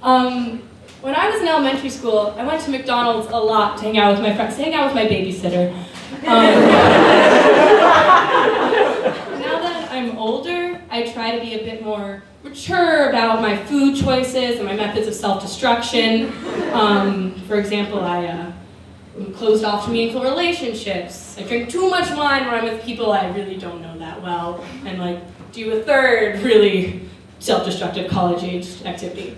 When I was in elementary school, I went to McDonald's a lot to hang out with my friends, to hang out with my babysitter. Now that I'm older, I try to be a bit more mature about my food choices and my methods of self-destruction. For example, I'm closed off to meaningful relationships. I drink too much wine when I'm with people I really don't know that well, and do a third really self-destructive college-aged activity.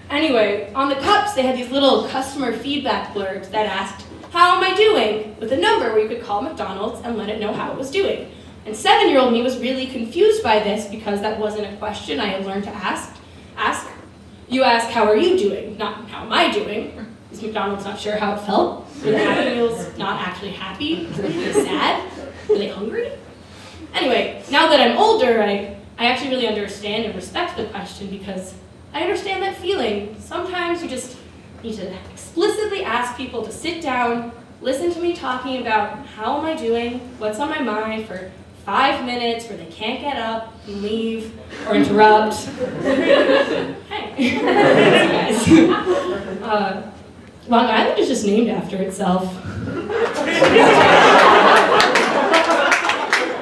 Anyway, on the cups they had these little customer feedback blurbs that asked, "How am I doing?" with a number where you could call McDonald's and let it know how it was doing. And 7-year-old me was really confused by this because that wasn't a question I had learned to ask. You ask, "How are you doing?" Not, "How am I doing?" Is McDonald's not sure how it felt? Were the Happy Meals not actually happy? Were they sad? Were they hungry? Anyway, now that I'm older, I actually really understand and respect the question because I understand that feeling. Sometimes you just need to explicitly ask people to sit down, listen to me talking about how am I doing, what's on my mind for 5 minutes where they can't get up and leave or interrupt. Hey, guys. Long Island is just named after itself.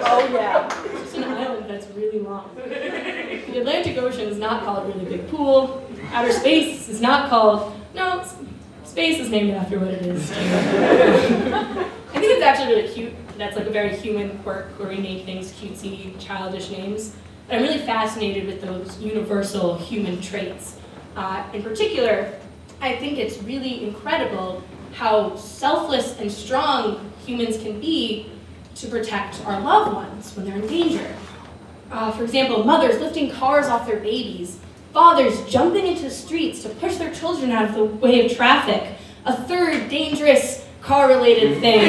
Oh yeah. It's just an island that's really long. The Atlantic Ocean is not called Really Big Pool. Outer space is not called, no, space is named after what it is. I think it's actually really cute. That's a very human quirk where we name things cutesy, childish names. But I'm really fascinated with those universal human traits. In particular, I think it's really incredible how selfless and strong humans can be to protect our loved ones when they're in danger. For example, mothers lifting cars off their babies, fathers jumping into streets to push their children out of the way of traffic. A third dangerous car-related thing.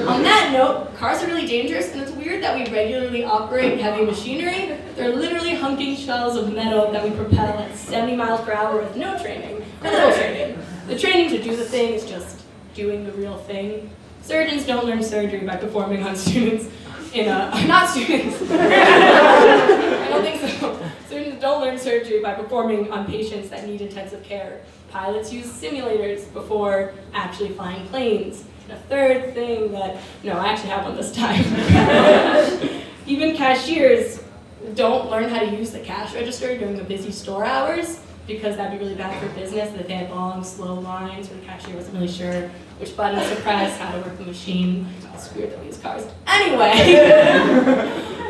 On that note, cars are really dangerous, and it's weird that we regularly operate heavy machinery. They're literally hunking shells of metal that we propel at 70 miles per hour with no training, or little training. The training to do the thing is just doing the real thing. Surgeons don't learn surgery by performing on students not students. I don't think so. Surgeons don't learn surgery by performing on patients that need intensive care. Pilots use simulators before actually flying planes. And a third thing that, no, I actually have one this time. Even cashiers don't learn how to use the cash register during the busy store hours because that'd be really bad for business that they had long, slow lines where the cashier wasn't really sure which buttons to press, how to work the machine. It's weird that we use cars. Anyway,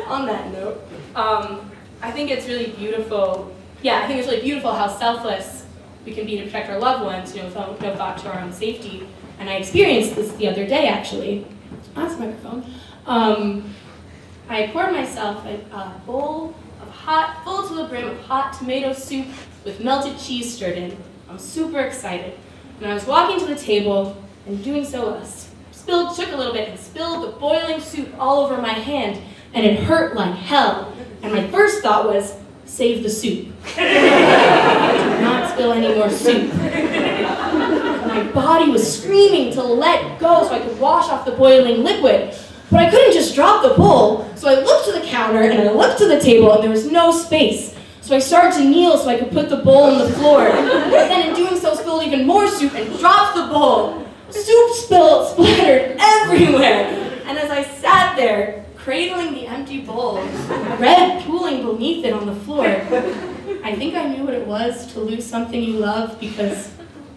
on that note, I think it's really beautiful. Yeah, I think it's really beautiful how selfless we can be to protect our loved ones, with no thought to our own safety. And I experienced this the other day, actually. That's the microphone. I poured myself a bowl of hot, full to the brim of hot tomato soup with melted cheese stirred in. I'm super excited. And I was walking to the table, and doing so, shook a little bit and spilled the boiling soup all over my hand, and it hurt like hell. And my first thought was, save the soup. Do not spill any more soup. My body was screaming to let go so I could wash off the boiling liquid. But I couldn't just drop the bowl, so I looked to the counter and I looked to the table and there was no space. So I started to kneel so I could put the bowl on the floor. And then in doing so, spilled even more soup and dropped the bowl. Soup splattered everywhere. And as I sat there, cradling the empty bowl, red pooling beneath it on the floor, I think I knew what it was to lose something you love because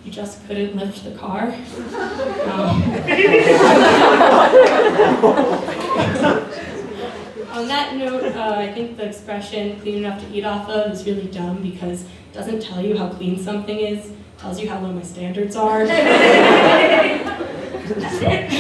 you just couldn't lift the car. On that note, I think the expression clean enough to eat off of is really dumb because it doesn't tell you how clean something is, it tells you how low my standards are. That's it.